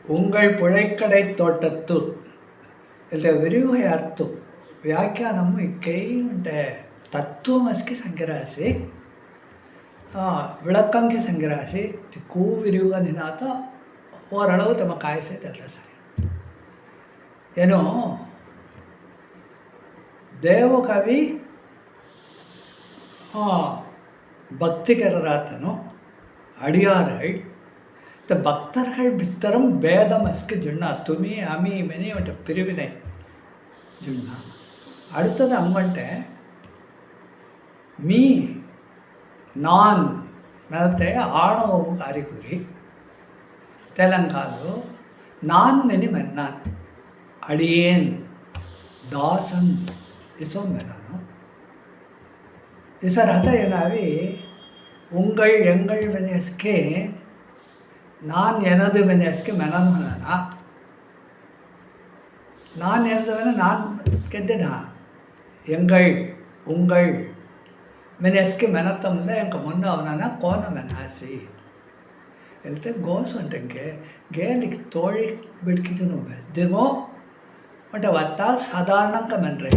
உங்கள் புழைக்கடை தோட்டத்து ఇలా విరిగి అర్థం వ్యాఖ్యానం ఇక్కై ఉంటే ತತ್ವಮಸ್ಗೆ ಸಂಗ್ರಹಿಸಿ ವಿಳಕ್ಕಂಗೆ ಸಂಗ್ರಹಿಸಿ ಕೂ ವಿರಿಯುಗ ನಿನಾತ ಓರಳವು ತಮ್ಮ ಕಾಯಿಸಿ ತೆಲ್ತ ಸರಿ ಏನೋ தேவகவி பக்திகரராத்தனோ அடியார்கள் இந்த பக்தர்கள் வித்தரம் பேதமஸ்க்கு ஜுண்ணா துமி அமி மெனி அவட்ட பிரிவினை ஜுண்ணா அடுத்தது அம்மன்ட்ட மீ நான் மேலத்தை ஆணவம் அறிகுறி தெலங்காலு நான் மெனி மென்னான் அடியேன் தாசன் इसो मेनानो इसर हता ಏನಾವಿ ಉಂಗಳ್ ಎಂಗಳ್ ಮೆನೆಸ್ಕೆ நான் எனது மெனஸ்க்கு மெனன் மனனா நான் எனது மென நான் ಕೆದ್ದೆನಾ ಎಂಗಳ್ ಉಂಗಳ್ ಮೆನೆಸ್ಕೆ ಮೆನತ್ತಂದ ಎಂಕ ಮುನ್ನ ಅವನನ ಕೋನ ಮೆನಾಸಿ ಎಲ್ತೆ ಗೋಸ್ ಉಂಟಂಗೆ ಗೇಲಿಗೆ ತೋಳಿ ಬಿಡ್ಕಿಗೂ ಬೆದ್ದಿಮೋ అంటే వత్త సాధారణంగా మెండ్రే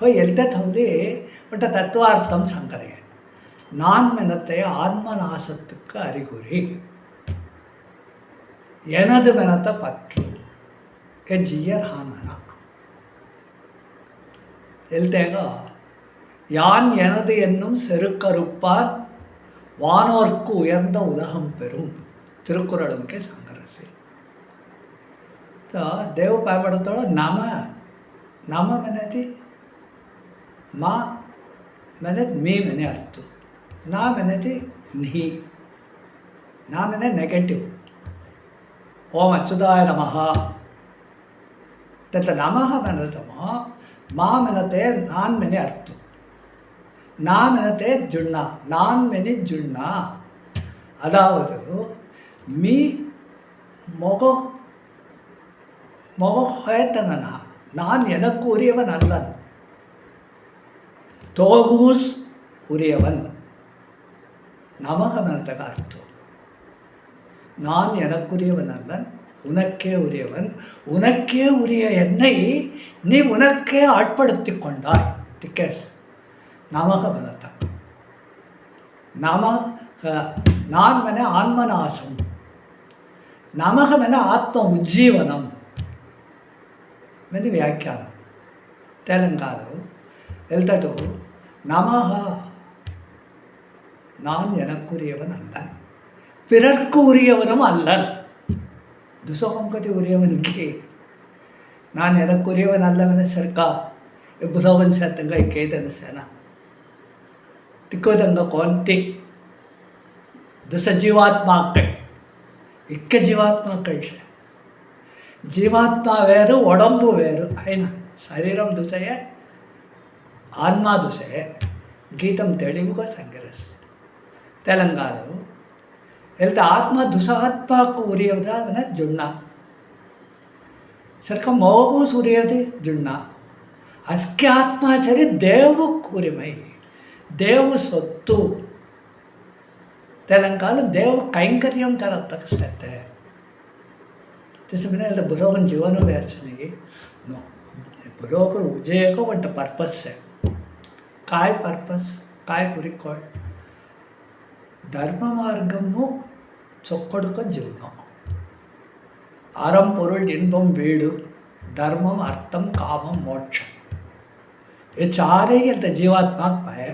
हो ಎಲ್ತೆ ಥೌಲಿ ಬಟ್ ತತ್ವಾರ್ಥಂ ಸಂಕರೆ நான் மெனத்தை ஆன்மநாசத்துக்கு அறிகுறி எனது மெனத்தை பற்று ஜியர் ஹானனா எல்தேக யான் எனது என்னும் செருக்கறுப்பான் வானோர்க்கு உயர்ந்த உலகம் பெறும் திருக்குறளுக்கே சங்கரசி देव पाय पड़ता नाम नाम मैंने माँ मैंने मी मैंने अर्थ ना मैंने नी ना मैंने नेगेटिव ओम अच्युताय नमः तत्र नमः मैंने माँ मैंने नान मैंने अर्थ ना मैंने जुड़ना नान मैंने जुड़ना अदावदु मी मोगो மொக ஹேத்தனா நான் எனக்கு உரியவன் அல்லன் தோகூஸ் உரியவன் நமகனந்தக அர்த்தம் நான் எனக்குரியவன் அல்லன் உனக்கே உரியவன் உனக்கே உரிய என்னை நீ உனக்கே ஆட்படுத்தி கொண்டாய் திக்கேஸ் நமகமனத நம நான் மென ஆன்மநாசம் நமகமென ஆத்ம உஜ்ஜீவனம் மெனு வியாக்கியானம் தெலுங்காலு எல்தட்டு நமஹ நான் எனக்குரியவன் அல்லன் பிறர்க்கு உரியவனும் அல்லன் துசோகங்கதி உரியவனுக்கு நான் எனக்குரியவன் அல்லவன சர்க்கா புலவன் சேத்தங்க கேதன சேனா திக்கோதங்க கோந்தி துச ஜீவாத்மாக்கள் இக்க ஜீவாத்மாக்கள் ಜೀವಾತ್ಮ ವೇರು ಒಡಂಬು ವೇರು అయినా శరీరం దుసయే ఆత్మ దుసయే గీతం తెలివిగా సంగ్రహ తెలంగాణలో వెళ్తే ఆత్మ దుసాత్మకు ఉరియవన జుಣ್ಣ ಸರ್ಕ ಮೋಗು ಸುರಿಯದೆ ಜುಣ್ಣ ಅಸ್ಕೆ ಆತ್ಮಾಚರಿ ದೇವು ಕೂರಿಮೈ ದೇವು ಸೊತ್ತು ತೆಲಂಗಾಣ ದೇವು ಕೈಂಕರ್ಯಂ ತರ ತಕ್ಷತೆ त्यसो એટલે બુરોગન જીવનો વ્યાસ નહીં નો બુરોગર ઉજેકો બટ પર્પસ છે काय పర్పస్ काय குறிக்கோள் தர்ம மார்க்கமு சொக்கொடுக்க ஜீவனம் அறம் பொருள் இன்பம் வீடு தர்மம் அர்த்தம் காமம் மோட்சம் ये चारे இந்த ஜீவாத்மா பய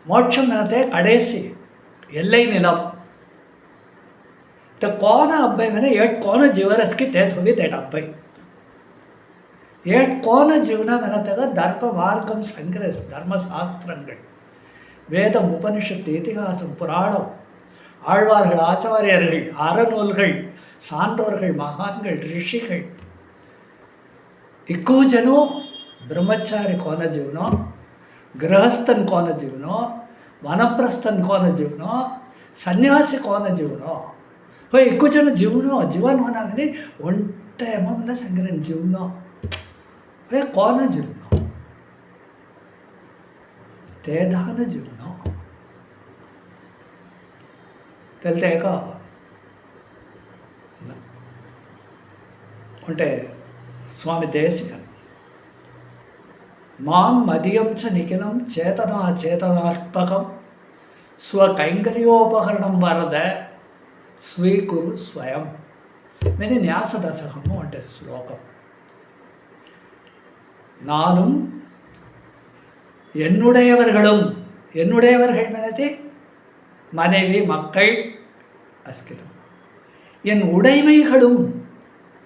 மோட்சம் என்னதே கடைசி எல்லை நிலம் तो कौन अब्बाई मैंने एट कौन जीवरस की तेत हुई तेट अब्बाई एट कौन जीवना मैंने तक दर्प मार्गम संग्रह धर्मशास्त्र वेद उपनिषत् इतिहास पुराणम ஆழ்வார்கள் ஆச்சாரியர்கள் அறநூல்கள் சான்றோர்கள் மகான்கள் ரிஷிகள் इक्को जनो ब्रह्मचारी कौन जीवनो गृहस्थन कौन जीवनो वनप्रस्थन कौन जीवनो सन्यासी कौन जीवनो हो इक्को जन जीवनो जीवन होना नहीं ಒಂಟೆ ಮಲ್ಲ ಸಂಗ್ರಹಣ जीवनो वे कौन जीवनो तेधान जीवनो चलते का అంటే స్వామి దేశికన్ మాం మదియం చ నిఖిలం చేతనా చేతనాత్మకం స్వకైంకర్యోపకరణం వరద స్వీకురు స్వయం మెని న్యాసదశகము అంటే శ్లోகம். நானும் என்னுடையவர்களும், என்னுடையவர்கள் மனதே மனைவி மக்கள் அஸ்கிலம், என் உடைமைகளும்,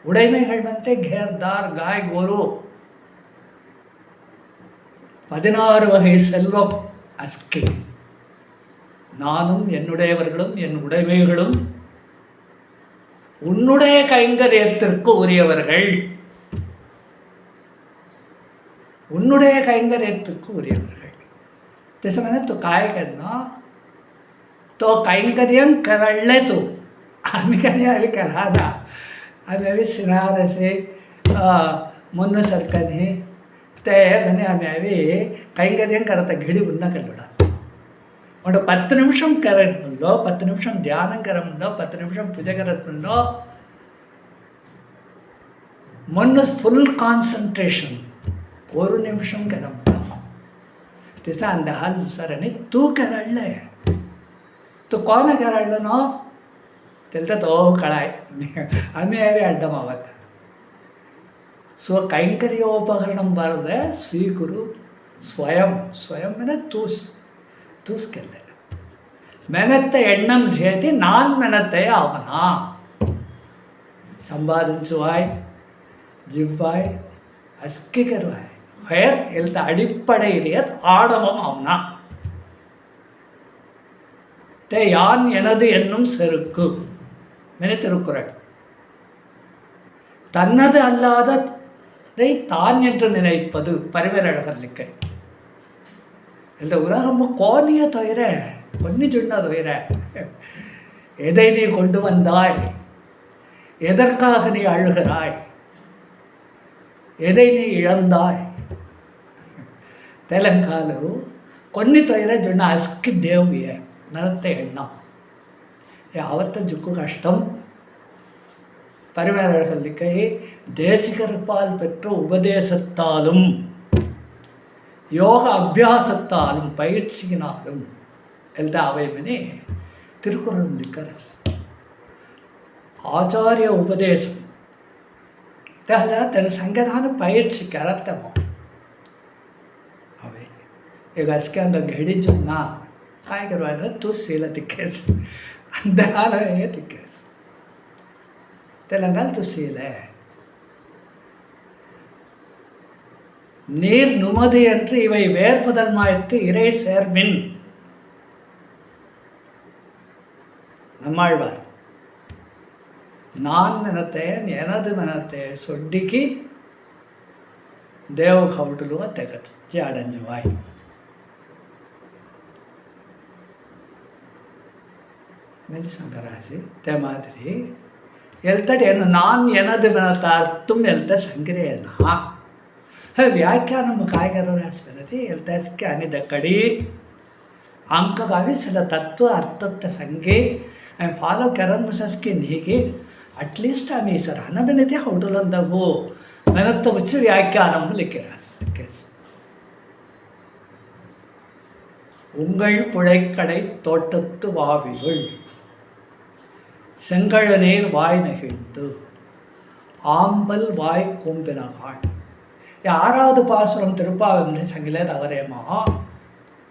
உடைமைகள் மனதே கேர்தார் காய் கோரு 16 வகை செல்வம் அஸ்கி. நானும் என்னுடையவர்களும் என் உடைமைகளும் உன்னுடைய கைங்கரியத்திற்கு உரியவர்கள், உன்னுடைய கைங்கரியத்திற்கு உரியவர்கள். जैसे मैंने तो काय करना तो कैंकर्यम कर ले तो आम्ही काही अभी करा ना आम्ही अभी सिनारसे मुन्नसरकने ते म्हणे आम्ही अभी कैंकर्यम करता घडी पुन्हा कल्लोडा म्हणजे 10 நிமிஷம் करत म्हणलो, 10 நிமிஷம் தியானம் करा म्हणलो, 10 நிமிஷம் पूजा करत म्हणलो, मन फुल कॉन्सन्ट्रेशन 1 निमिषम करा म्हणलो. तिचा अंदाजानुसार आणि तू कराडलंय, तू कोण कराडलं ना त्याला तो कळाय आम्ही अवी अड्डम आवात. स्वकैंकर्योपकरणं बरद स्वीकुरु स्वयं. स्वयं म्हणजे तूच केलं. मेहनत एण्णं చేతి நான் மெனத்தை ஆவனா சம்பாதிச்சுவாய் ஜிவ்வாய் அஸ்கிகர்வாய் பெயர் எழுத அடிப்படையிலேயே ஆடவம் ஆம்னா தே யான் எனது என்னும் செருக்கு மென திருக்குறள். தன்னது அல்லாததை தான் என்று நினைப்பது பரிவரழகர்லிக்கை. இந்த உலகம் கோணிய தவிர பொன்னி சொன்ன தவிர எதை நீ கொண்டு வந்தாய், எதற்காக நீ அழுகிறாய், எதை நீ இழந்தாய், தெலங்கானு కొన్ని తొయిర జొన్న అస్కి దేవియ నరతే ఎಣ್ಣం యావత్త జుక్కు కష్టం பரிவரர்களுக்கை தேசிகற்பால் பெற்ற உபதேசத்தாலும் யோக அபியாசத்தாலும் பயிற்சியினாலும் எல்லா அவைமனே திருக்குறள் லிக்கர ஆச்சாரிய உபதேசம் தன சங்கதான பயிற்சிக்கு அர்த்தமோ अवे एक इसके अंदर घेड़ी जो ना काय करवायला तू सीला तिक्केस अंधाल हे तिक्केस तेलंगाल तू सीला நீர் நுமது என்று இவை வேர்புதல் மாய்த்து இறை சேர்மின். நம்மாழ்வார் நான் மெனத்தேன் எனது மெனத்தே சொட்டிக்கு ದೇವ ಕೌಟಲು ತೆಗತು ಜಾಡಂಜುವಾಯ್. மெலி சங்கராசி தே மாதிரி எல்தடி என்ன நான் எனது மெனத்தார்த்தும் எல்த சங்கிரேனா व्याख्यानं काय करावं असं एल्तासके आणि दकडी अंक गावी सदा तत्व अर्थत्व संगे आम्ही फॉलो करन मुसस्की निगे अटलीस्ट आम्ही सर हनबेनेते हौटलंदगो मेनत्त उच्च व्याख्यानं लिखिरास உங்கள் புழைக்கடை தோட்டத்து வாவியுள் செங்கழ நீர் வாய் நெகிழ்ந்து ஆம்பல் வாய் கூம்பினகாள். 6வது பாசுரம் திருப்பாவென்று சங்கிலேது அவரேமோ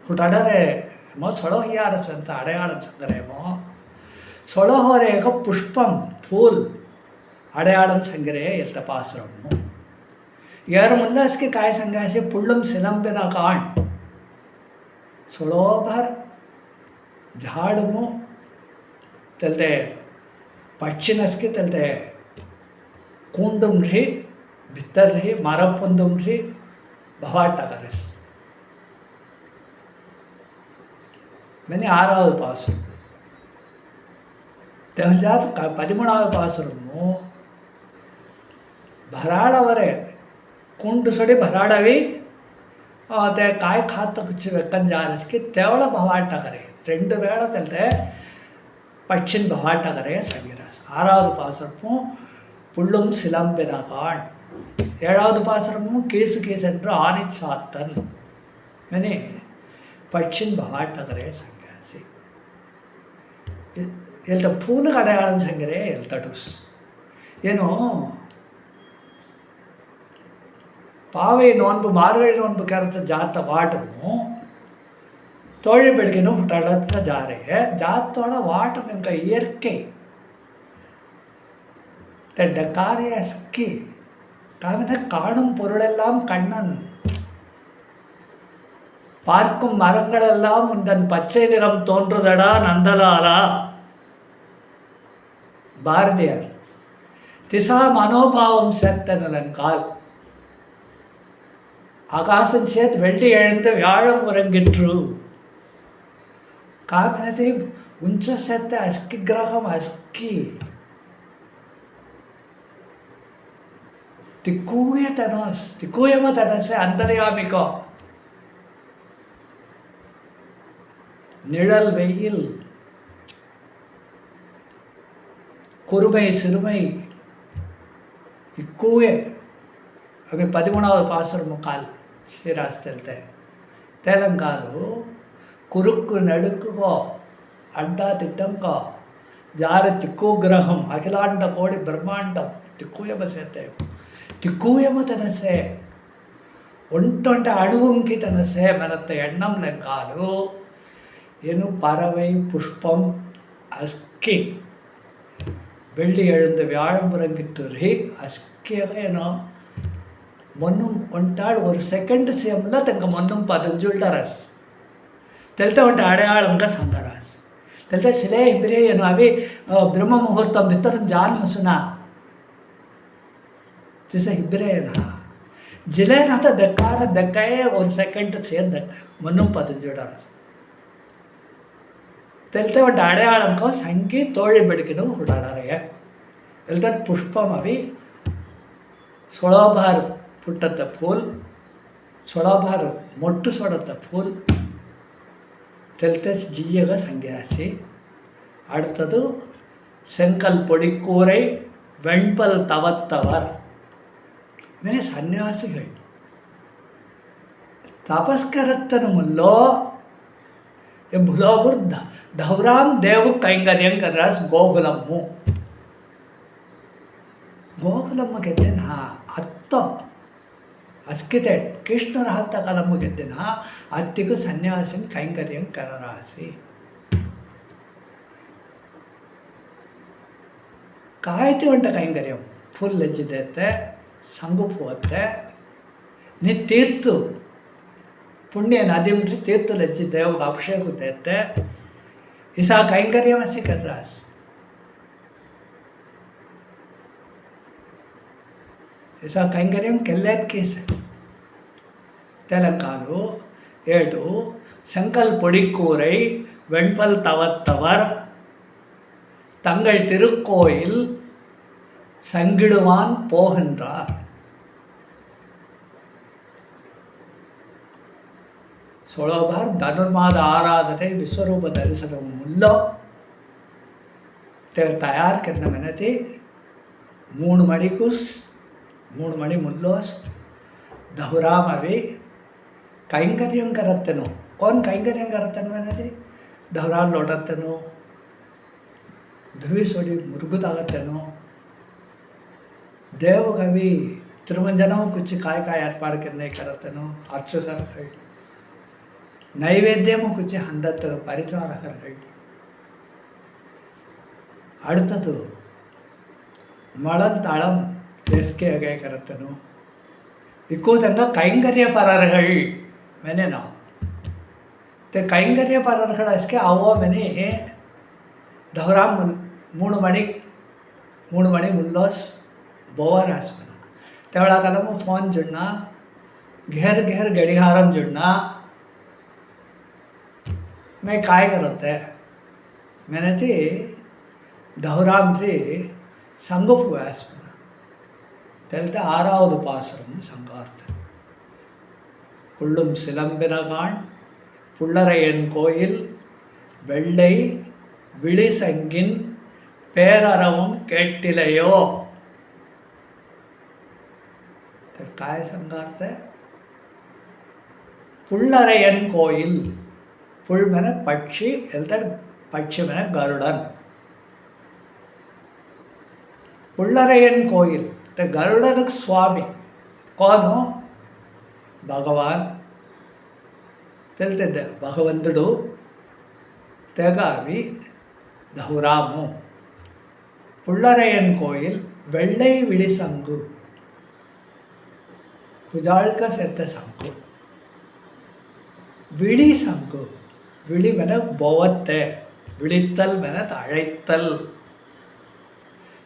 ಹುಟಡರೇಮೋ ಸೊಳಹೊಯ್ಯಾರ ಸಂತ ಅಡೆಯಾಳ ಸಂಗರೇಮೋ ಸೊಳಹೊರೇಗ ಪುಷ್ಪಂ ಫೂಲ್ அடையாளம் சங்கரே எல்த பாசுரமோ யார் முல்லாஸ்க்கு काय सांगायचे पुल्लम सिलंबिना काण सोळोभर झाडमो तेलते पक्षिनस्के तेलते कुंडुम्री भितर्री मरपुंदुम्री भवाटगरस मैंने 6வது பாசுரம் त्याच्यात 13வது பாசுரமோ भराडवरे कुंड सोडी भराडावी ते काय खात वेक्कन जारसकी तेवढ भवाटगरे 2 वेळा तेलते पक्षिन भवाटगरे संगिरास 6வது பாசுரமோ புள்ளும் சிலம்பினகான். 7வது பாசுரமும் கீசு கீசென்று ஆனிச் சாத்தன் மெனே பட்சின் பகாட்டகரே சன்ಯಾಸಿ. ಎಲ್ತ ಪೂಲು ಅಡೆಯಾಳ ಸಂಗರೇ ಎಲ್ತಟುಸ್ ಏನು ಪಾವೈ ನೋನ್ಬು ಮಾರ್ಗಳಿ ನೋನ್ಬು ಕರೆತ ಜಾತ ವಾಟನು ತೋಳಿ ಬೆಳಗಿನ ಹುಟ್ಟಾಡತ್ತ ಜಾರೆ ಜಾತೋಡ ವಾಟ ನಿಮ್ಗೆ இயற்கை காரிய அஸ்கி காவின காணும் பொருளெல்லாம் கண்ணன், பார்க்கும் மரங்களெல்லாம் உந்தன் பச்சை நிறம் தோன்றுதடா நந்தலாலா. பாரதியார். திசா மனோபாவம் சேர்த்த நிலங்கால் ஆகாசம் சேர்த்து வெள்ளி எழுந்து வியாழம் உறங்கிற்று. ಕಾವಿನತೆ ಉಂಚ ಸತ್ತ ಅಸ್ಕಿ ಗ್ರಹಂ ಅಸ್ಕಿ திக்கூயம தனசே அந்தர்யாமிகோ. நிழல் வெயில் குறுமை சிறுமை இக்கூய అవి 13వ పాసురము కాల్ శ్రీరాస్తెళ్తే తెలంగాణలో కురుక్కు నడుక్కుకో అడ్డా తిట్టంకో జారి తిక్కు గ్రహం అఖిలాండ కోడి బ్రహ్మాండం తిక్కుయమ సేతే తిక్కుయమ తనసే ఒంటొంట అడుగుంకి తనసే మనத்த எண்ணம் లెక్కాలు ಏನು பறவை புஷ்பம் அஸ்கி வெள்ளி எழுந்து வியாழம் புறங்கிட்டு அஸ்கியாக ಏನೋ మొన్నం ఉంటాడు ஒரு సెకండ్ సేమ్లో తనకు మొన్నం 15 రస్ తెలుతా ఉంటే అడయాళంగా సంగరాస్ తెలుతా సిలే ఇబ్బరే ಏನು అవి బ్రహ్మ ముహూర్తం బిత్తరం జాన్ ముసునా जैसे इब्रे ना जिले ना तो दक्काए और सेकंड ಸೇರ್ మొన్నం 15 రస్ తెలుతా ఉంటే అడయాళంకో సంకి తోಳಿ ಬೆಳಕಿನ ಹುಡಾಡಾರೆ ಎಲ್ತಾ ಪುಷ್ಪಂ ಅವಿ ಸೊಳಬಾರ್ புட்டத்த ஃபூல் சொடாபார் மொட்டு சொடத்த ஃபூல் தெல்த்த ஜீயக சங்கிராசி. அடுத்தது செங்கல் பொடிக்கூரை வெண்பல் தவத்தவர் மேலே சன்னியாசிகள் తపస్కరత్తనముల్లో భులోగుర్ ధౌరాం దేవు కైంకర్యం కర్రాస్ గోకులమ్ము ಗೋಕುಲಮ್ಮ ಗೆದ್ದೆನ ಅತ್ತ ಅಸ್ಕಿತೆ ಕೃಷ್ಣರ ಹತ್ತ ಕಲಮ್ಮ ಗೆದ್ದೆನ ಅತ್ತಿಗೂ ಸನ್ಯಾಸಿನ ಕೈಂಕರ್ಯಂ ಕರರಾಸಿ ಕಾಯ್ತು ಉಂಟ ಕೈಂಕರ್ಯಂ ಫುಲ್ ಲಜ್ಜಿದೈತೆ ಸಂಗು ಪೋತೆ ನೀ ತೀರ್ತು ಪುಣ್ಯ ನದಿ ಉಂಟು ತೀರ್ತು ಲಜ್ಜಿ ದೇವಗೆ ಅಭಿಷೇಕ ಉದ್ದೈತೆ ಇಸಾ ಕೈಂಕರ್ಯಂ ಅಸಿ ಕರ್ರಾಸ್ ऐसा कैंकर्यम केल्लेत केस तेलंगाणु ஏடு செங்கல் பொடிக்கூரை வெண்பல் தவத்தவர் தங்கள் திருக்கோயில் சங்கிடுவான் போகின்றார். சோழபார் தனுர்மாத ஆராதனை விஸ்வரூப தரிசனம் முல்லோ தயார் करना मैंने थी 3 मणि मुल्लोस दहुराम अभी कैंकर्यं करत्तनो कौन कैंकर्यं करत्तनो मैंने दहुराम लोटत्तनो धुवी सोडी मुरुगुतागत्तनो देव कवि तिरुमंजनों कुछ काय एर्पाड़ करने करत्तनो अर्चकर नैवेद्यमु कुछ हंदत्तनो परिचारकर அடுத்தது மலந்தாளம் எஸ்கே அகே கரத்தனு இக்கூதங்க கைங்கரியಪರர்கள் मैंने ना ते கைங்கரியಪರர்கள் इसके आवो मैंने दहराम 3 मणि मुल्लोस बोवर आसमना तेवळा कालम फोन जुड़ना घेर गडिहारम जुड़ना मैं काय करते मैंने थी दहराम थी संगुप आसमना தெல்த்த 6வது பாசுரம் சங்கார்த்தம். புள்ளும் சிலம்பினகான் புள்ளரையன் கோயில் வெள்ளை விழிசங்கின் பேரறவும் கேட்டிலையோ काय संगारते पुल्लरयन कोयल पुल मैंने पक्षी पक्षी मैंने गरुड़न पुल्लरयन कोयल तो गरुड़न स्वामी कौन हो भगवान तेलते भगवंतुडु तेगावी धौरामु पुल्लरयन कोयल வெள்ளை விழி சங்கு புஜாழ்க செத்த சங்கு விழி சங்கு விழி மென போவத்தை விழித்தல் மென அழைத்தல்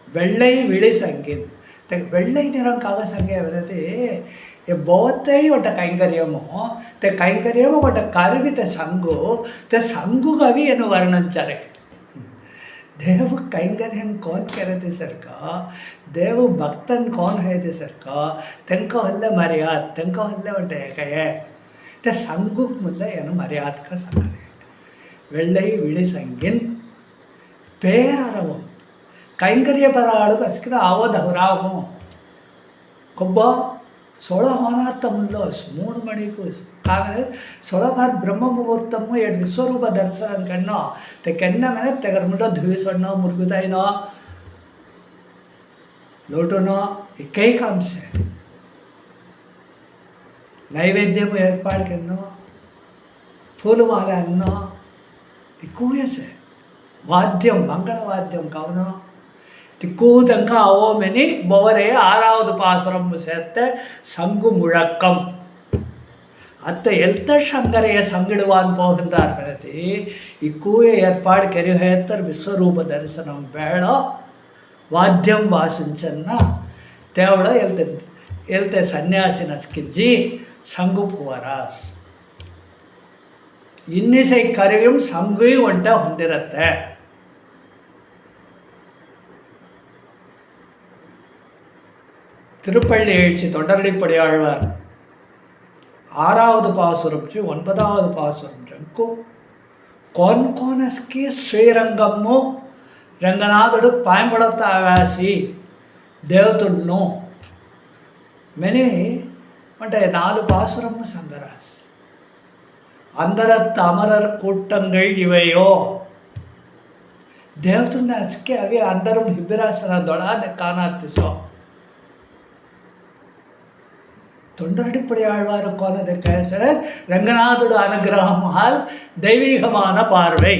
வெள்ளை விழி சங்கின் வெள்ளை நிறம் காக சங்கே வருது போவத்தை ஒட்ட ಕೈಂಕರ್ಯಮೋ ते ಕೈಂಕರ್ಯಮೋ ಒಟ್ಟ ಕರುವಿತ ಸಂಗು ते संगु कवि ಏನು ವರ್ಣಿಸ್ತಾರೆ देव कैंकर्यन कौन करते सर का देव भक्तन कौन है ते सर का तेंको हल्ले मर्याद तेंको हल्ले उठे कहे ते संगु मुल्ले ಏನು मर्याद का संगरे வெள்ளை விழி संगिन பேரறவும் कैंकर्य पराळु कसकिन आवद हरामो ಕೊಬ್ಬ 16 होना तमलो 3 मणिको कागने 16 बार ब्रह्म मुहूर्तमु एड विश्वरूप दर्शन कन्नो ते कन्न मने तेगर मुंडो धुविसोन्नो मुर्गुताइनो लोटोनो इकै काम से नैवेद्यमु ಏರ್ಪಾಡು कन्नो फूलमाला अन्नो इकुए से वाद्यम मंगल वाद्यम कवनो திக்கூதங்க அவோமெனி பொவரே 6வது பாசுரம் சேர்த்த சங்கு முழக்கம் அத்த எல்த சங்கரைய சங்கிடுவான் போகின்றார் பிரதி இக்கூய ஏற்பாடு கெரிஹேத்தர் விஸ்வரூப தரிசனம் வேள வாத்தியம் வாசிஞ்சನ್ನ தேவಳ ಎಲ್ತೆ ಸನ್ಯಾಸಿನ ಸ್ಕಿಜ್ಜಿ ಸಂಗು ಪುವರಾಸ್ ಇನ್ನಿಸೈ ಕರಿವಿಂ ಸಂಗು ಒಂಟ ಹೊಂದಿರುತ್ತೆ திருப்பள்ளி எழுச்சி தொடரடிப்படி ஆழ்வார் 6வது பாசுரம் 9வது பாசுரம் రంకు कौन कौन की శ్రీరంగము రంగనాథుడు పాయంపడతా వేసి దేవతలను మెని అంటే 4 பாசுரமும் சங்கராஸ் அந்தரத் அமரர் கூட்டங்கள் இவையோ ದೇವತನ್ನ ಹಚ್ಕೆ ಅವಿ అందరం ಹಿಬ್ಬಿರಾಸನ ದೊಳಾದ ಕಾಣಾತಿಸೋ தொண்டரடிப்படி ஆழ்வார் கோனதை கேசர ரங்கநாதுடு அனுகிரகமால் தெய்வீகமான பார்வை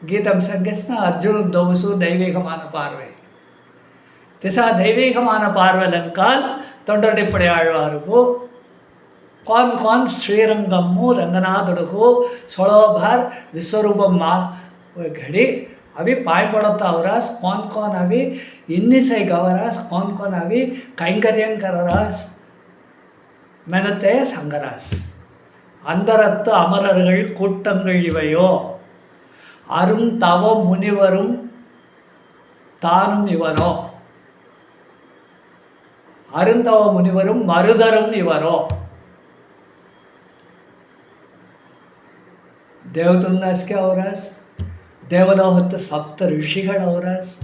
கீதம் சங்கஸ்ன அர்ஜுன தௌசு தெய்வீகமான பார்வை திசா தெய்வீகமான பார்வலங்கால் தொண்டரடிப்படி ஆழ்வாருக்கு कौन कौन श्रीरंगमु रंगनाथुडु 16 बार विश्वरूपम घड़ी अभी पाय पड़ता अवरास कौन अभी इन्निसै गवरास कौन अभी कैंकर्यं कररास मेनते संगरास अंदरत्तु अमरர்கள் கூட்டங்கள் இவையோ அரும் தவ முனிவரும் தானும் இவரோ அருந்தவ முனிவரும் மருதரும் இவரோ ದೇವತುಲ್ಲಾಸ್ಗೆ ಅವರಾಸ್ ದೇವಲೋಹತ್ತು ಸಪ್ತ ಋಷಿಗಳು ಅವರಾಸ್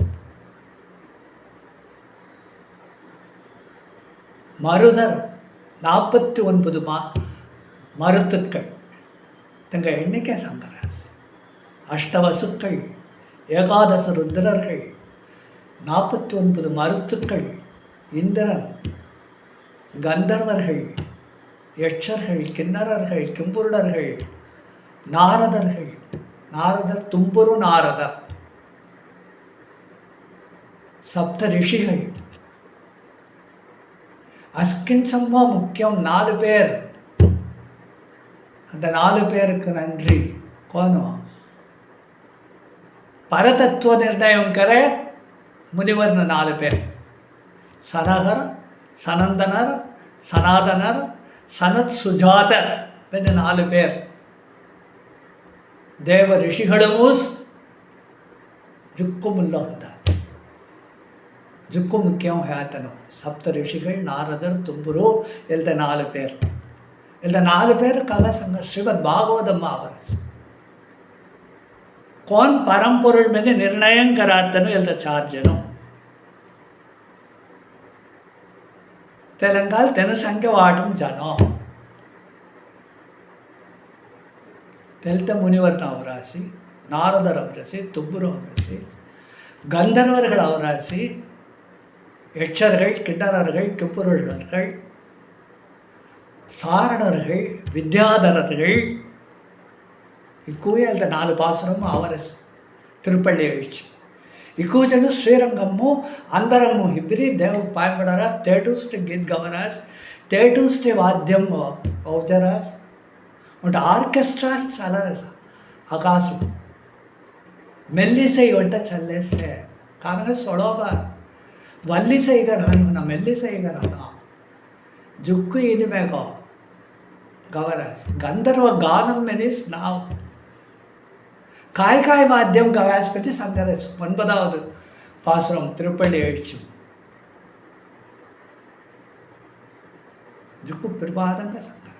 மருதர் 49 மருத்துக்கள் தங்க எண்ணிக்கை சங்கராஸ் அஷ்டவசுக்கள் ஏகாதச ருத்ரர்கள் 49 மருத்துக்கள் இந்திரன் கந்தர்வர்கள் யட்சர்கள் கிண்ணறர்கள் கிம்புருடர்கள் நாரதர்கள் நாரதர் தும்புரு நாரதர் சப்த ரிஷிகள் அஸ்கின் சம்பா முக்கியம் 4 பேர் அந்த 4 பேருக்கு நன்றி கோனோ பரதத்துவ நிர்ணயம் करे முனிவர்னு 4 பேர் சனகர் சனந்தனர் சனாதனர் சனத் சுஜாதர் என்று 4 பேர் ದೇವ ಋಷಿಗಳೂ ಜುಕ್ಕು ಮುಲ್ಲ ಹೊಂದ ಜುಕ್ಕು ಮುಖ್ಯಂ ಹೇಳ್ತಾನು ಸಪ್ತ ಋಷಿಗಳು ನಾರದರ್ ತುಂಬರು ಇಲ್ದ 4 பேர் ಇಲ್ದ 4 பேர் ಕಲಾ ಸಂಘ ಶ್ರೀಮದ್ ಭಾಗವತಮ್ಮ ಅವರಸ್ कौन परम पुरुष में निर्णय करातनु इल्द 4 जन தெலுங்கால் தெனுசங்க வாட்டும் ஜனம். தெல்த்த முனிவர் அவராசி, நாரதர் அவராசி, துப்புரு அவராசி, கந்தர்வர்கள் அவராசி, யட்சர்கள், கிண்ணறர்கள், கிப்புருடர்கள், சாரணர்கள், வித்யாதரர்கள். ఎక్కువ వెళ్తే 4 పాసురము అవరస్ తిరుపల్లి ఇచ్చి ఎక్కువ జನ ಶ್ರೀರಂಗಮ್ಮು అందరము ಇಬ್ಬರಿ ದೇವ್ ಪಾಯಪಡರಾಸ್ ತೇಟುಸ್ಟಿ ಗೀತ್ ಗವರಾಸ್ ತೇಟುಸ್ಟಿ ವಾದ್యం ఔజరాస్ అంటే ఆర్కెస్ట్రాస్ చాలా ఆకాశం ಮೆಲ್ಲಿಸೈ ಒಟ್ಟ ಚಲ್ಲೇಸೆ ಕಾಮನೆ ಸೊಳೋಬ ವಲ್ಲಿಸೈಗರ ಹನುನ ಮೆಲ್ಲಿಸೈಗರ ಹನ ಜುಕ್ಕು ಇನಿಮೆಗೋ ಗವರಾಸ್ ಗಂಧರ್ವ ಗಾನಂ ಮೆನಿಸ್ ನಾವು காய் வாத்தியம் கவாஸ் பற்றி சங்கரஸ் 9வது பாசுரம் திருப்பள்ளி எழுச்சி. ஜுக்கு பிரபாதங்க சங்கர